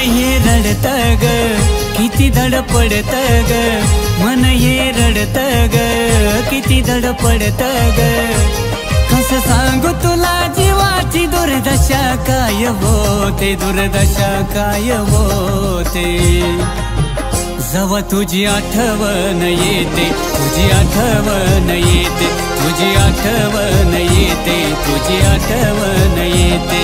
हे रडत ग, किती धडपडत ग, मन हे रडत ग, किती धडपडत ग। कसं सांगू तुला जीवाची दुर्दशा काय होते, दुर्दशा काय होते। जवा तुझी आठवण येते, तुझी आठवण येते, तुझी आठवण येते, तुझी आठवण येते।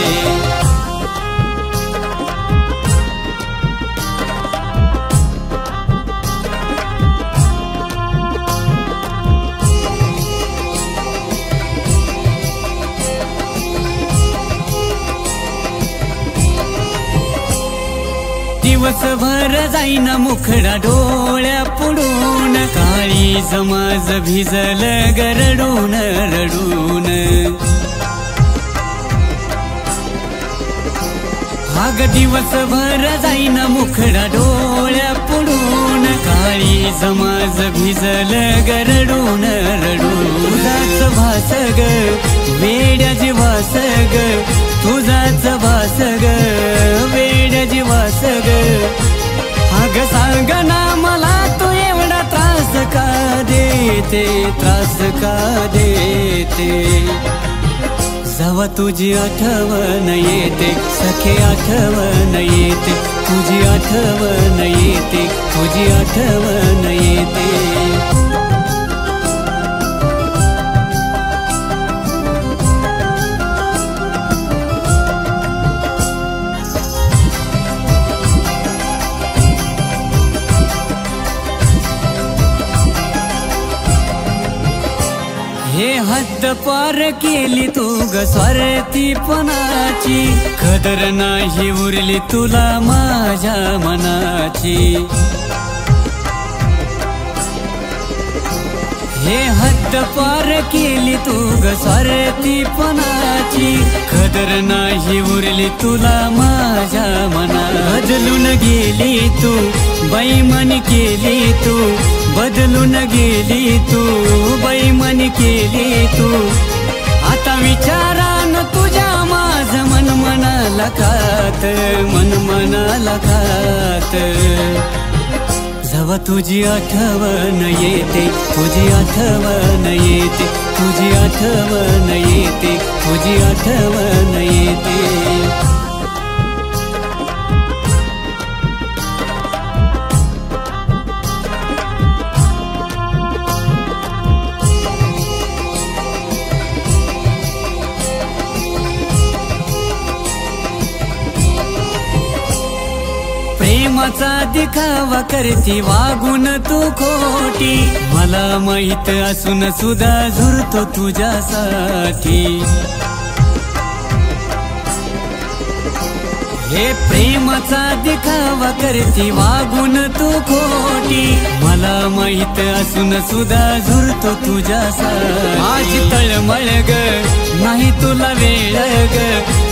दिवसभर जाईना मुखडा डोळ्या पुढून, काळी समाज भिजल गरडून रडून। अग दिवसभर जाईना मुखडा डोळ्या पुढून, काळी समाज भिजल गरडून रडून। तुझाच भास ग वेड्या जीवास ग, तुझाच भास ग वेड्या जीवास ग। अग सांग ना मला तू एवढा त्रास का देते, त्रास का देते। जवा तुझी आठवण येते, सखे आठवण येते, तुझी आठवण येते, तुझी आठवण येते। हे हद्द पार केली तू ग स्वार्थीपणाची, कदर नाही उरली तुला माझ्या मनाची। हे हद्द पार केली तू ग स्वार्थीपणाची, कदर नाही उरली तुला माझ्या मनाची। बदलून गेली तू बेईमानी केली तू, बदलून गेली तू बेईमानी केली तू। आता विचारान तुझ्या माझ मन मनाला खात, मन मनाला खात। जवा तुझी आठवण येते, तुझी आठवण येते, तुझी आठवण येते, तुझी आठवण येते। प्रेमाचा दिखावा करती वागून तू खोटी, मला माहित असून सुद्धा झुरतो तुझ्यासाठी। हे प्रेमाचा दिखावा करती वागून तू खोटी, मला माहित असून सुद्धा झुरतो तुझ्यासाठी। माझी तळमळ ग नाही तुला वेळ ग,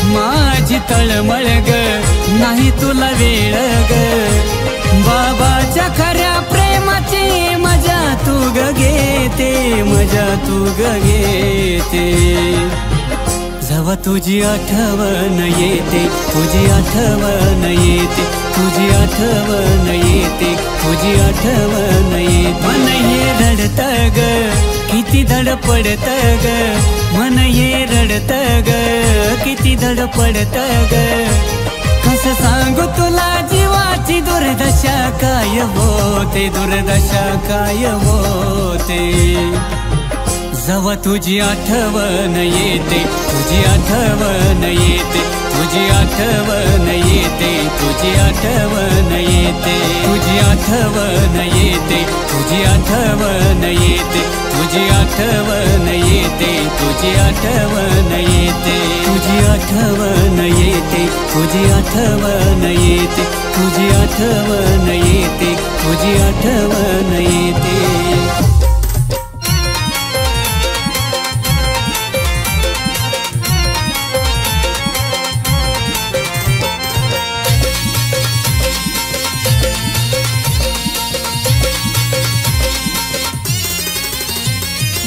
माझी तळमळ ग नाही तुला वेळ ग। बाबाच्या खऱ्या प्रेमाची मजा तू ग घेते, मजा तू ग घेते। जवा तुझी आठवण येते, तुझी आठवण येते, तुझी आठवण येते, तुझी आठवण येते। मन हे रडत ग, किती धडपडत ग, मन हे रडत ग, किती धडपडत ग। कसं सांगू तुला जीवाची दुर्दशा काय होते, दुर्दशा काय होते। जवा तुझी आठवण येते, तुझी आठवण येते, तुझी आठवण येते, तुझी आठवण येते, तुझी आठवण येते, तुझी आठवण येते, तुझी आठवण येते, तुझी आठवण येते, तुझी आठवण येते, तुझी आठवण येते, तुझी आठवण येते, तुझी आठवण येते।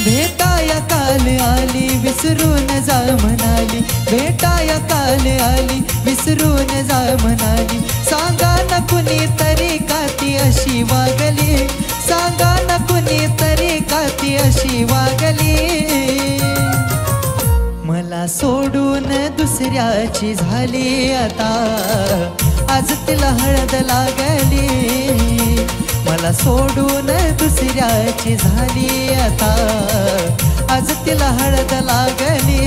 भेटाया काल आली विसरून जा म्हणाली, भेटाया काल आली विसरून जा म्हणाली. सांगा ना कुणीतरी का ती अशी वागली, सांगा ना कुणीतरी का ती अशी वागली. मला सोडून दुसऱ्याची झाली आता, आज तिला हळद लागली. मला सोडून दुसऱ्याची झाली आता, आज तिला हळद लागली.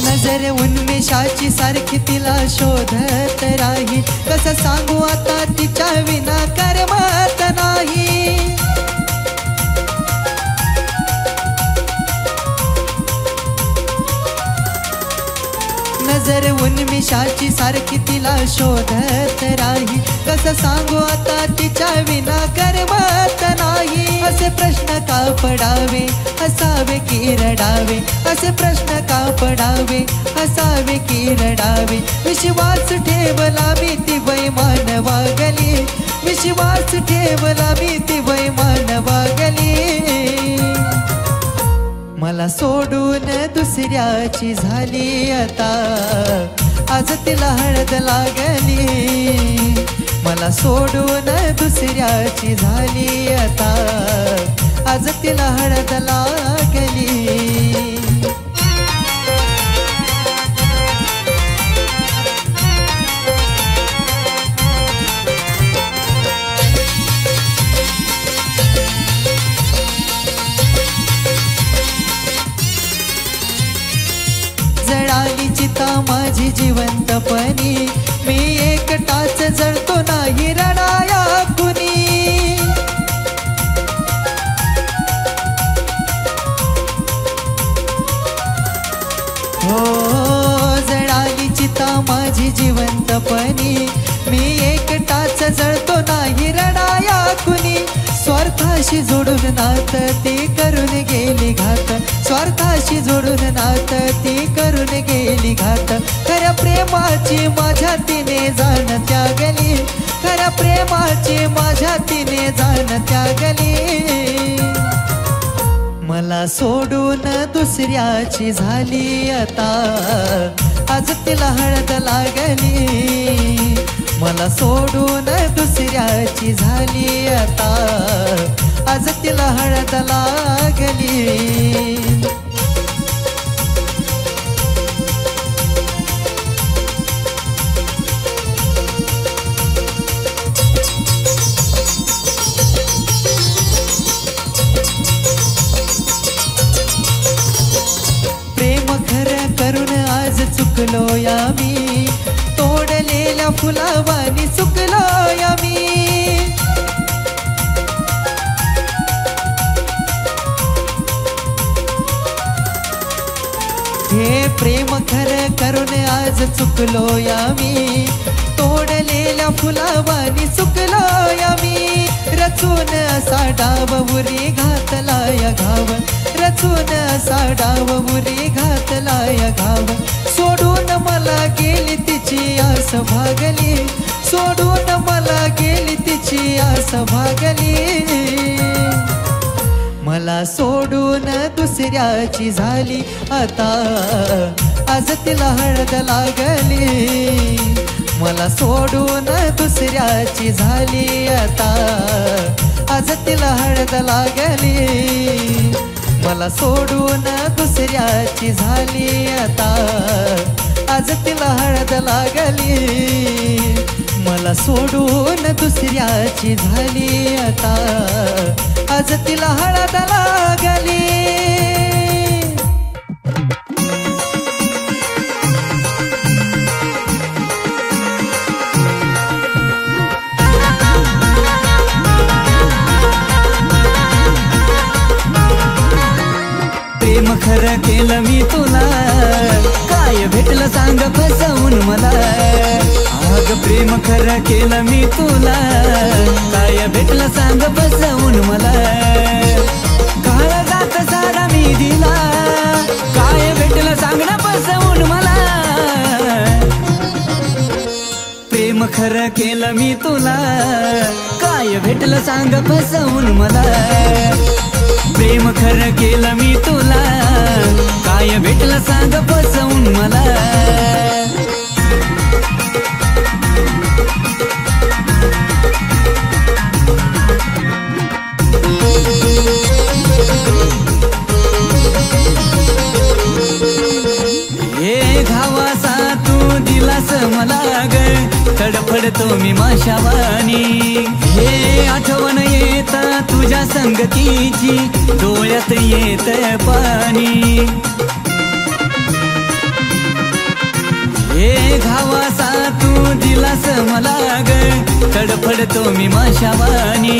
नजर उन्मेषाची सारखी तिला शोधत राही, कसं सांगू आता तिच्या विना करमत नाही. नजर उन्मेषाची सारखी तिला शोधत राही, कसं सांगू आता तिच्या विना करमत नाही. असे प्रश्न का पडावे हसावे की रडावे, असे प्रश्न का पडावे हसावे की रडावे. विश्वास ठेवला मी ती बैमान वागली, विश्वास ठेवला मी ती बैमान वागली. मला सोडून दुसऱ्याची झाली आता, आज तिला हळद लागली. मला सोडून दुसऱ्याची झाली आता, आज तिला हळद लागली. जळाली चिता माझी जिवंतपणी, मी एकटाच जळतो नाही रडाया कुणी. हो जळाली चिता माझी जिवंतपणी, मी एकटाच जळतो नाही रडाया कुणी. स्वार्थाशी जोडून नात ती करून गेली घात, स्वार्थाशी जोडून नात ती करून गेली घात. खऱ्या प्रेमाची माझ्या तिने जाण त्यागली, खऱ्या प्रेमाची माझ्या तिने जाण त्यागली. मला सोडून दुसऱ्याची झाली आता, आज तिला हळद लागली. मला सोडून दुसऱ्याची झाली आता, आज तिला हळद लागली. प्रेम खरं करून आज चुकलो या मी, तोडलेल्या फुलावानी चुकलो या मी. हे प्रेम खरं करून आज चुकलो या मी, तोडलेल्या फुलावानी चुकलो या मी. रचून असा डाव उरी घातला या घाव, रचून असा डाव उरी घातला या घाव. सोडून मला गेली तिची आस भागली, सोडून मला गेली तिची आस भागली. मला सोडून दुसऱ्याची झाली आता, आज तिला हळद लागली. मला सोडून दुसऱ्याची झाली आता, आज तिला हळद लागली. मला सोडून दुसऱ्याची झाली आता, आज तिला हळद लागली. मला सोडून दुसऱ्याची झाली आता, आज तिला हळद लागली. प्रेम खरं केलं मी तुला, काय भेटलं सांग फसवून मला. अग प्रेम खरं केलं मी तुला, काय भेटलं सांग फसवून मला. काळजा जगात सारा मी दिला, काय भेटलं सांग ना फसवून मला. प्रेम खरं केलं मी तुला, काय भेटलं सांग फसवून मला. प्रेम खरं केलं मी तुला, काय भेटलं सांग फसवून मला. हे घावासा तू दिलास मला ग, तडफडतो मी माशावानी. हे आठवण येत तुझ्या संगतीची, डोळ्यात येत पाणी. हे घावासा तू दिलास मला ग, तडफडतो मी माशावानी.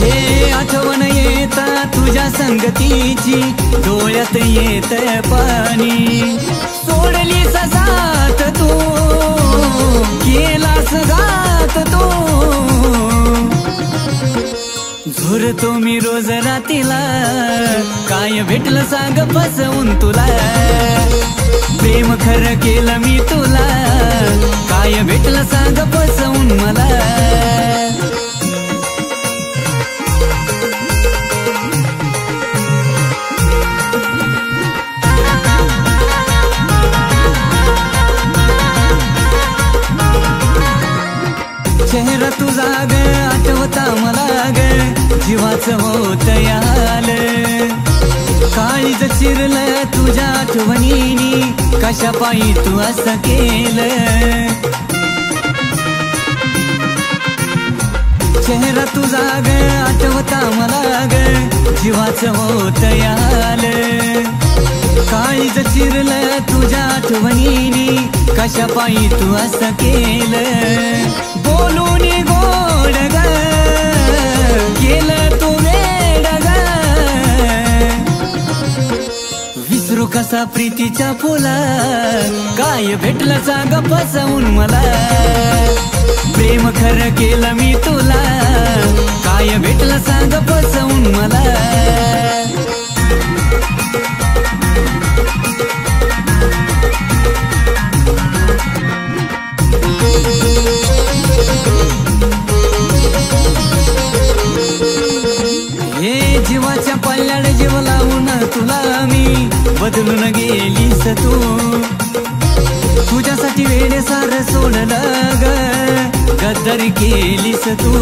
हे आठवण येत तुझ्या संगतीची, डोळ्यात येत पाणी. सोडली साथ तू, केलास घात तू. झुरतो मी रोज रातीला, काय भेटलं सांग फसवून तुला. प्रेम खरं केलं मी तुला, काय भेटलं सांग फसवून मला. चेहरा तुझा ग आठवता मला ग, जीवाचं होत याल. काळीज चिरलं तुझ्या आठवणीनी, कशा पायी तू असं केलं. चेहरा तुझा ग आठवता मला ग, जीवाचं होत याल. काळीज चिरलं तुझ्या आठवणीनी, कशा पायी तू असं केलं. बोलून गोड ग केलं तू वेड ग, विसरू कसा प्रीतीच्या फुला. काय भेटलं सांग फसवून मला. प्रेम खरं केलं मी तुला, काय भेटलं सांग फसवून मला. हे जीवाच्या पल्ल्याड जीव लावून तुला मी, बदलून गेलीस तू. तुझ्यासाठी वेडे सार सोडलं ग, गद्दारी केलीस तू.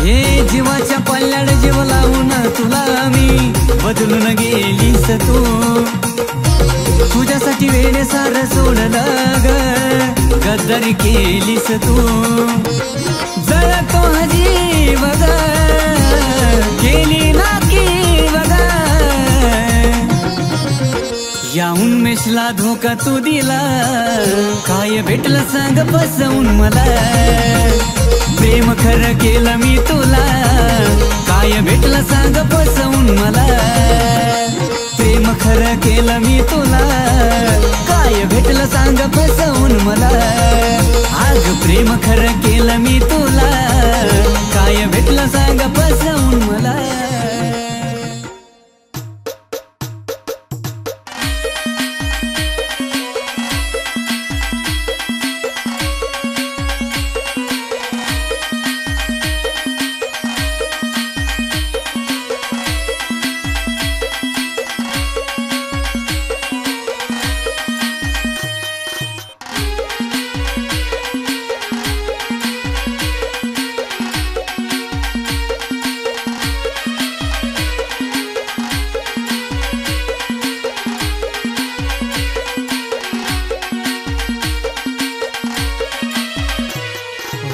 हे जीवाच्या पल्ल्याड जीव लावून तुला मी, बदलून गेलीस तू. तुझ्यासाठी वेडे सार सोडलं ग, गद्दारी केलीस तू. जळतो हा जीव ग, केली नाकी बघा. याहून मेशला धोका तू दिला, काय भेटलं सांग फसवून मला. प्रेम खरं केलं मी तुला, काय भेटलं सांग फसवून मला. प्रेम खरं केलं मी तुला, काय भेटलं सांग फसवून मला. आग प्रेम खरं केलं मी तुला, काय भेटलं सांग फसवून मला.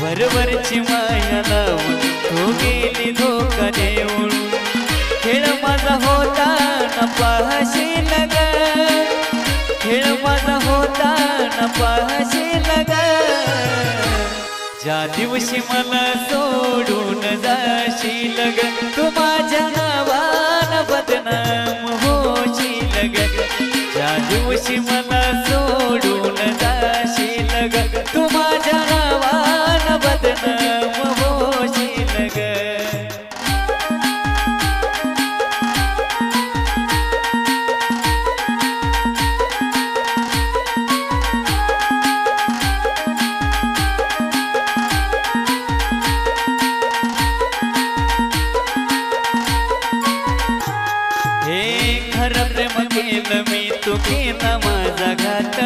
वरवरची माया लावून तू गेली धोका देऊन. खेळ माझा होता न पाहशील ग, खेळ माझा होता न पाहशील ग. ज्या दिवशी मला सोडून जाशील ग, तू माझ्या नावानं बदनाम होशील ग. ज्या दिवशी मला सोडून जाशील ग, तू माझ्या नावानं बदनाम होशील ग. केलं मी तू केला माझा घात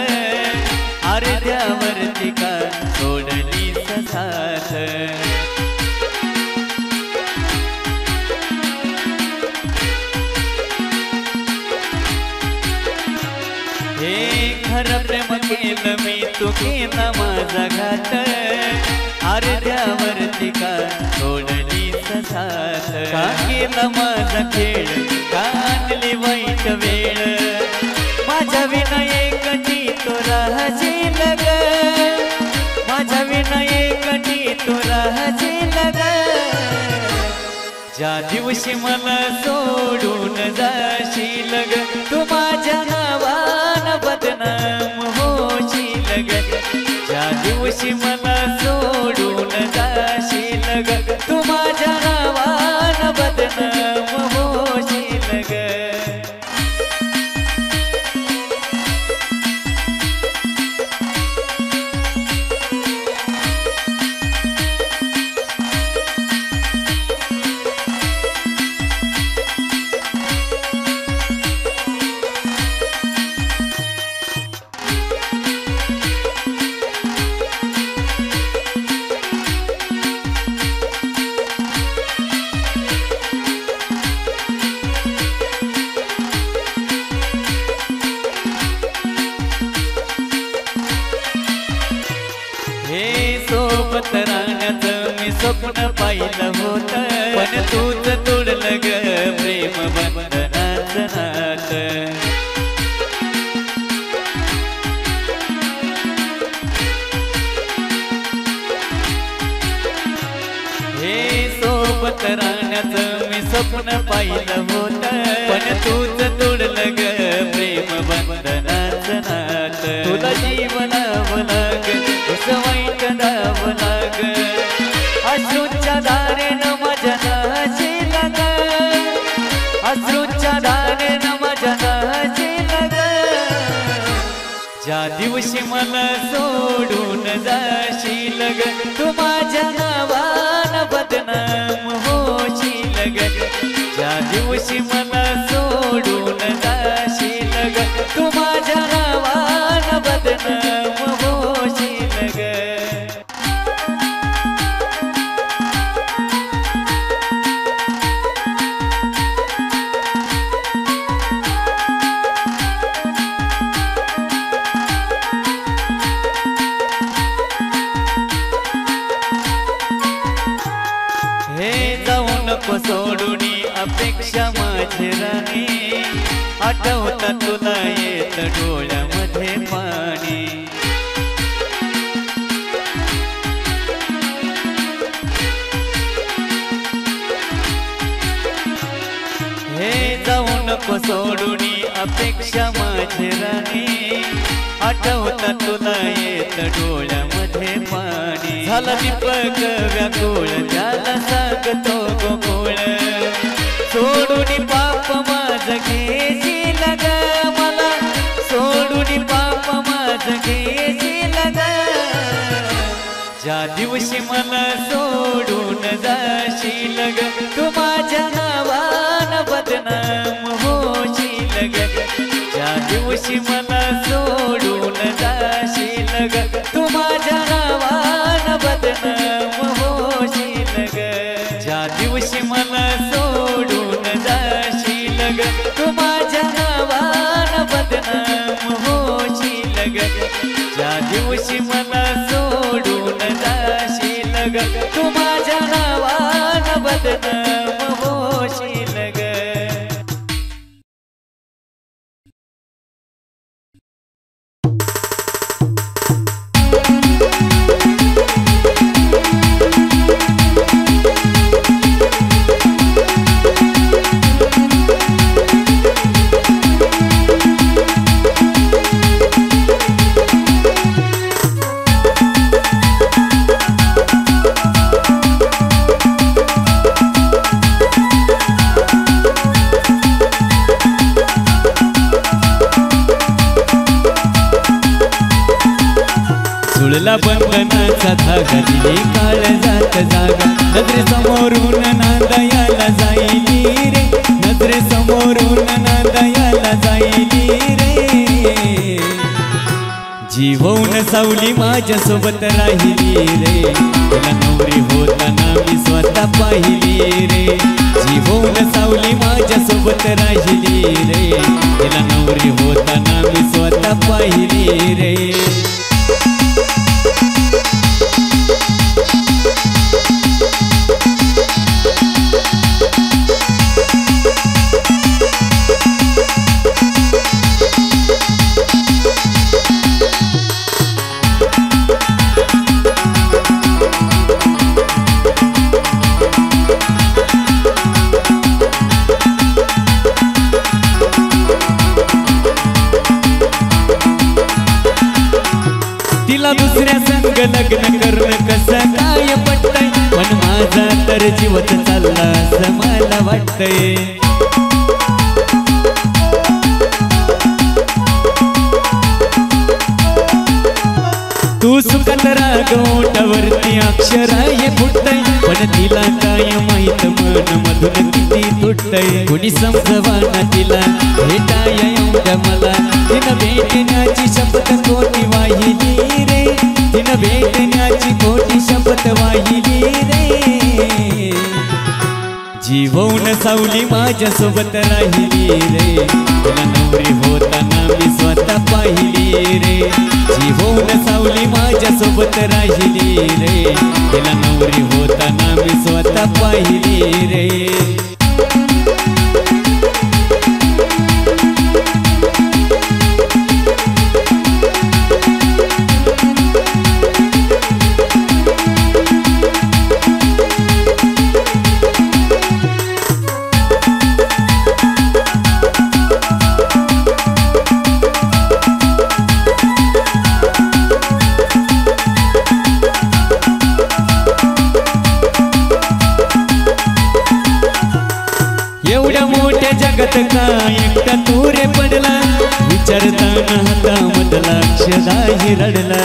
अर्ध्यावरती का सोडली साथ हे खरं प्रेम केलं मी तू केला माझा घात अर्ध्यावरती का सोडली साथ का केला माझा खेळ का आणली वाईट वेळ माझ्या विना एकटी तू राहशील ग माझ्या विना एकटी तू राहशील ग ज्या दिवशी मला सोडून जाशील ग तू माझ्या नावानं बदनाम होशील ग ज्या दिवशी मला सोडून जाशील ग तू माझ्या नावानं बदनाम होशील ग सोबत राहण्याचं मी स्वप्न पाहिलं होतं पण तूच तोडलं ग प्रेम बंधनाचं नातं हे सोबत राहण्याचं मी स्वप्न पाहिलं होतं पण तूच तोडलं ग प्रेम बंधनाचं नातं तुला जीवनावं लाग वाईट दावं लाग अश्रूच्या दारेनं माझ्या नाशील ग अश्रूच्या दारेनं माझ्या नाशील ग ज्या दिवशी मला सोडून जाशील ग तू माझ्या नावानं बदनाम होशील ग ज्या दिवशी मला सोडून जाशील ग तू माझ्या नावानं बदनाम होशील ग नको सोडूनी अपेक्षा माझी राणी आठवता तुला येत डोळ्यामध्ये पाणी हे जाऊ नको सोडूनी अपेक्षा माझी राणी आठवता तुला येत डोळ्यामध्ये पाणी झाला दीपक व्याकुळ त्याला सांगतो गोकुळ सोडून पाप माझ घेशील ग मला सोडून पाप माझ घेशील ग ज्या दिवशी मला सोडून जाशील ग तू माझ्या नावानं बदनाम होशील ग ज्या दिवशी मला सोडून जाशील ग तू माझ्या नावानं बदनाम होशील ग ज्या दिवशी मला सोडून जाशील ग तू माझ्या नावानं बदनाम होशील ग ज्या दिवशी मला सोडून जाशील ग तू माझ्या नावानं बदनाम होशील ग बंधनाचा धागा दिली काळ जात जागा नजरे समोरून नांदायाला जाईली रे नजरे समोरून नांदायाला जाईली सावली माझ्या सोबत राहिली रे तिला नवरी होताना मी स्वतः पाहिली रे जीवन सावली माझ्या सोबत राहिली रे तिला नवरी होताना मी स्वतः पाहिली रे तिला दुसऱ्या संग लग्न करणं कसं काय पटतंय पण माझा तर जीवच चालला असं मला वाटतंय तू सुखात रागवटावरती अक्षर हे फुटतंय पण तिला काय माहित मन मधून किती तुटतंय कुणी समजवाना तिला भेटाय एवढ्या मला तिनं भेटण्याची शपथ कोटी वाहिली रे तिनं भेटण्याची कोटी शपथ वाहिली रे जीवन सावली माझ्या सोबत राहिली रे तिला नवरी होताना मी स्वतः पाहिली रे जीवन सावली माझ्या सोबत राहिली रे तिला नवरी होताना मी स्वतः पाहिली रे एवढ्या मोठ्या जगात काय एकटा तू रे पडला विचारताना हातामधला अक्षराही रडला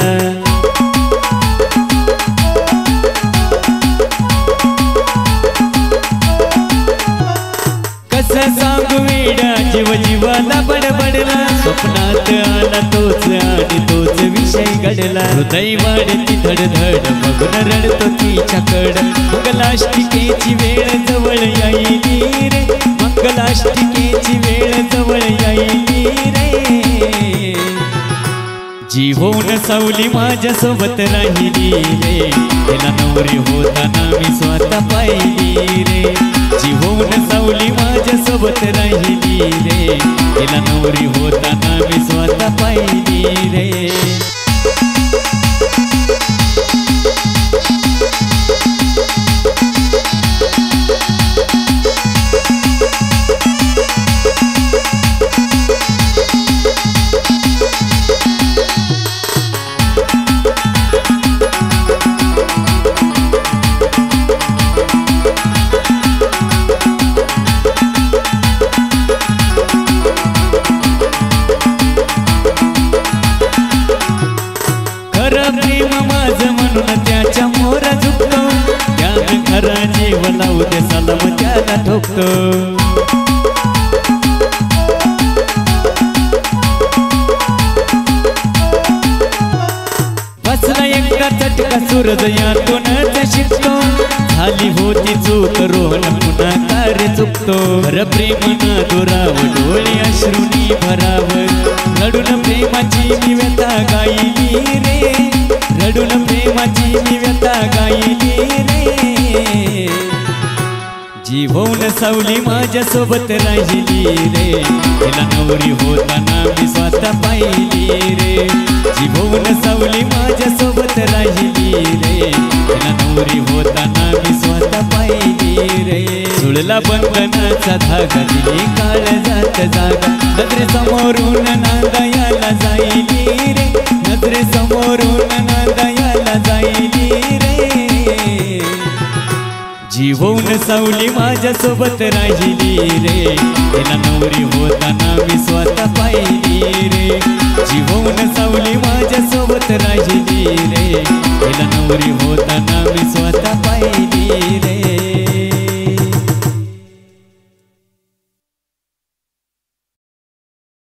कसं सांगू वेडा जीव जीवाला बडबडला स्वप्नात आला तोच आणि तोच विषय घडला हृदय वाढती धडधड बघून रडतो तिच्याकड मंगलाष्टिकेची वेळ जवळ येईली रे मंगलाष्टिकेची वेळ जवळ येईली रे जीवन सावली माझ्या सोबत राहिली रे तिला नवरी होताना मी स्वतः पाहिली रे जीवन सावली माझ्या सोबत राहिली रे तिला नवरी होताना मी स्वतः पाहिली रे प्रेम माझं म्हणून त्याच्या मोर झुकतो त्यानं खरा जीव लावू दे सलाम त्याला ठोकतो बसला एकदा चटका सूरज यातूनच शिकतो झाली होती चूक रोहन पुन्हा कार्य चुकतो खरं प्रेम न दुराव डोळे अश्रुनी भराव रडून प्रेमाची मी व्यथा गायली रे रडून प्रेमाची मी व्यथा गायली रे जीवन सावली माझ्या सोबत राहिली रे तिला नवरी होताना मी स्वतः पाहिली रे जीवन सावली माझ्या सोबत राहिली रे तिला नवरी होताना मी स्वतः पाहिली रे जुळला बंधनाचा धागा दिली काळजात जागा नजरे समोरून नांदायाला जाईली रे नजरे समोरून नांदायाला जाईली रे जीवन सावली माझ्या सोबत राहिली रे तिला नवरी होताना मी स्वतः पाहिली रे जीवन सावली माझ्या सोबत राहिली रे तिला नवरी होताना मी स्वतः पाहिली